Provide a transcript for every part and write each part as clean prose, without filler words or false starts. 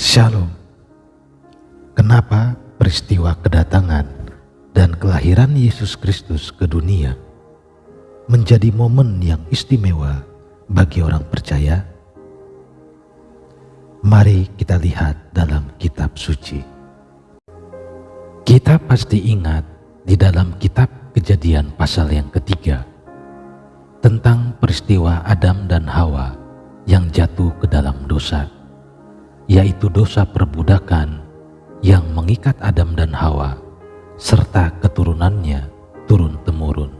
Shalom. Kenapa peristiwa kedatangan dan kelahiran Yesus Kristus ke dunia menjadi momen yang istimewa bagi orang percaya? Mari kita lihat dalam kitab suci. Kita pasti ingat di dalam kitab Kejadian pasal yang ketiga tentang peristiwa Adam dan Hawa yang jatuh ke dalam dosa, yaitu dosa perbudakan yang mengikat Adam dan Hawa serta keturunannya turun-temurun.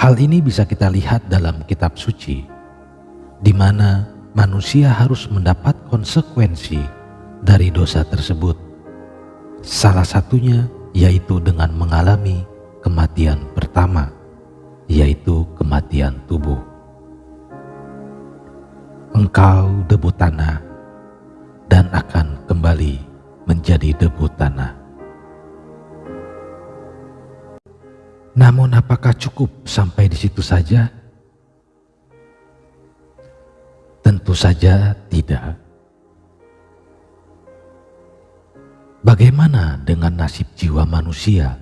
Hal ini bisa kita lihat dalam kitab suci, di mana manusia harus mendapat konsekuensi dari dosa tersebut. Salah satunya yaitu dengan mengalami kematian pertama, yaitu kematian tubuh. Engkau debu tanah dan akan kembali menjadi debu tanah. Namun apakah cukup sampai di situ saja? Tentu saja tidak. Bagaimana dengan nasib jiwa manusia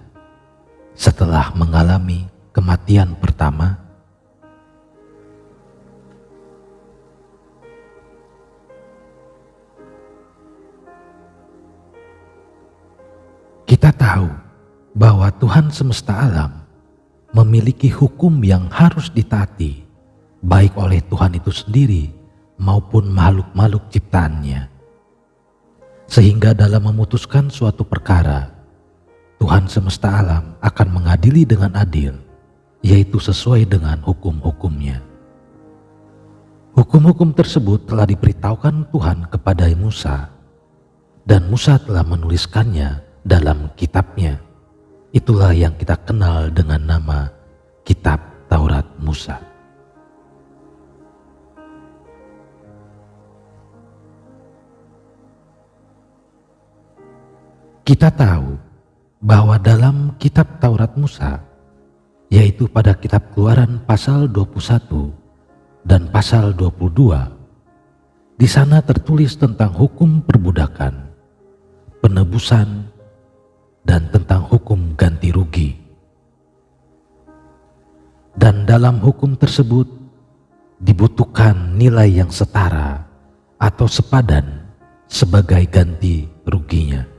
setelah mengalami kematian pertama? Kita tahu bahwa Tuhan semesta alam memiliki hukum yang harus ditaati, baik oleh Tuhan itu sendiri maupun makhluk-makhluk ciptaannya. Sehingga dalam memutuskan suatu perkara, Tuhan semesta alam akan mengadili dengan adil, yaitu sesuai dengan hukum-hukumnya. Hukum-hukum tersebut telah diberitahukan Tuhan kepada Musa, dan Musa telah menuliskannya dalam kitabnya. Itulah yang kita kenal dengan nama Kitab Taurat Musa. Kita tahu bahwa dalam kitab Taurat Musa, yaitu pada kitab Keluaran pasal 21 dan pasal 22, di sana tertulis tentang hukum perbudakan, penebusan, dan tentang hukum ganti rugi. Dan dalam hukum tersebut dibutuhkan nilai yang setara atau sepadan sebagai ganti ruginya.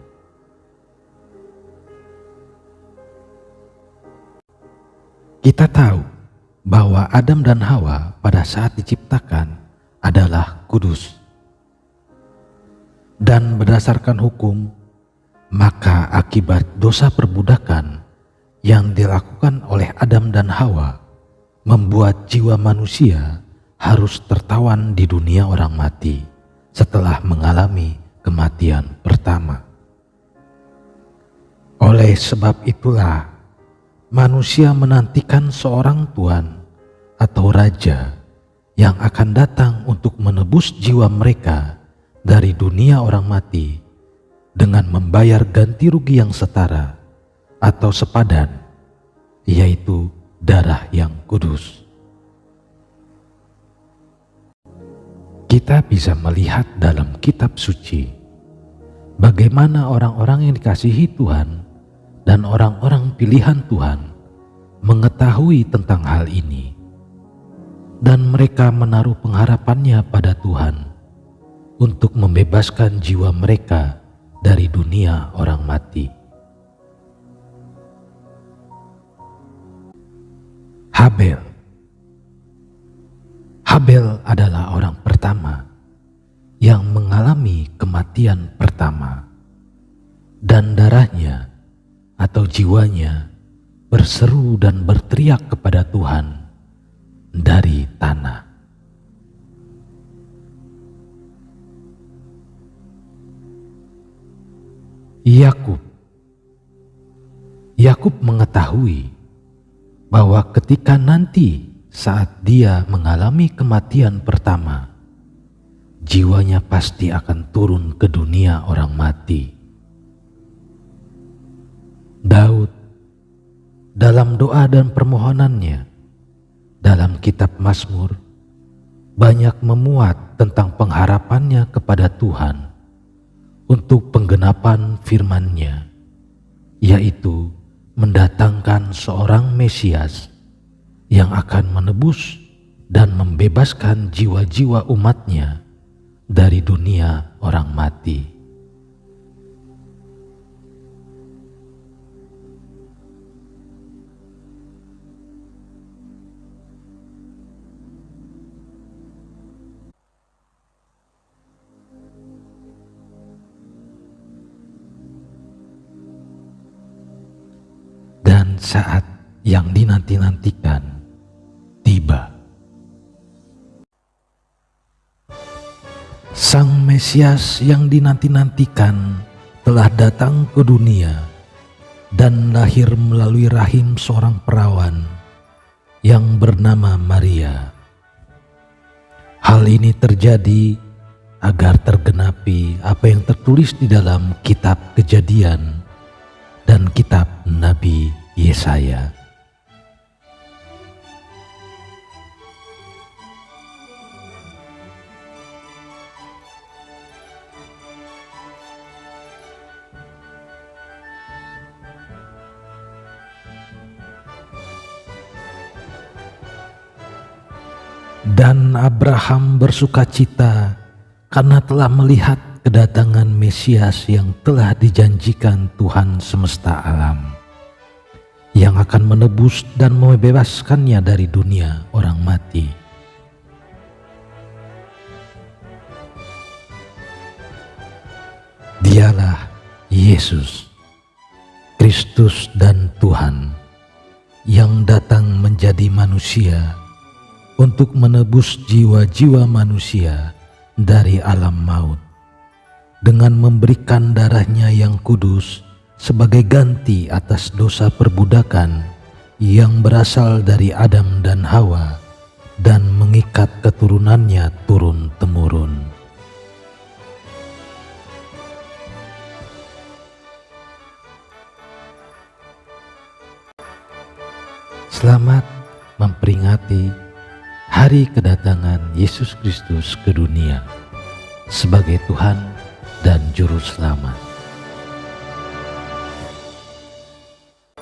Kita tahu bahwa Adam dan Hawa pada saat diciptakan adalah kudus. Dan berdasarkan hukum, maka akibat dosa perbudakan yang dilakukan oleh Adam dan Hawa membuat jiwa manusia harus tertawan di dunia orang mati setelah mengalami kematian pertama. Oleh sebab itulah manusia menantikan seorang Tuhan atau Raja yang akan datang untuk menebus jiwa mereka dari dunia orang mati dengan membayar ganti rugi yang setara atau sepadan, yaitu darah yang kudus. Kita bisa melihat dalam kitab suci bagaimana orang-orang yang dikasihi Tuhan dan orang-orang pilihan Tuhan mengetahui tentang hal ini, dan mereka menaruh pengharapannya pada Tuhan untuk membebaskan jiwa mereka dari dunia orang mati. Habel adalah orang pertama yang mengalami kematian pertama, dan darahnya atau jiwanya berseru dan berteriak kepada Tuhan dari tanah. Yakub mengetahui bahwa ketika nanti saat dia mengalami kematian pertama, jiwanya pasti akan turun ke dunia orang mati. Daud dalam doa dan permohonannya dalam kitab Mazmur banyak memuat tentang pengharapannya kepada Tuhan untuk penggenapan firman-Nya, yaitu mendatangkan seorang Mesias yang akan menebus dan membebaskan jiwa-jiwa umat-Nya dari dunia orang mati. Dan saat yang dinanti-nantikan tiba. Sang Mesias yang dinanti-nantikan telah datang ke dunia dan lahir melalui rahim seorang perawan yang bernama Maria. Hal ini terjadi agar tergenapi apa yang tertulis di dalam kitab Kejadian dan kitab Nabi Yesaya. Dan Abraham bersukacita karena telah melihat kedatangan Mesias yang telah dijanjikan Tuhan semesta alam, yang akan menebus dan membebaskannya dari dunia orang mati. Dialah Yesus, Kristus dan Tuhan, yang datang menjadi manusia untuk menebus jiwa-jiwa manusia dari alam maut, dengan memberikan darahnya yang kudus sebagai ganti atas dosa perbudakan yang berasal dari Adam dan Hawa dan mengikat keturunannya turun-temurun. Selamat memperingati hari kedatangan Yesus Kristus ke dunia sebagai Tuhan dan Juru Selamat.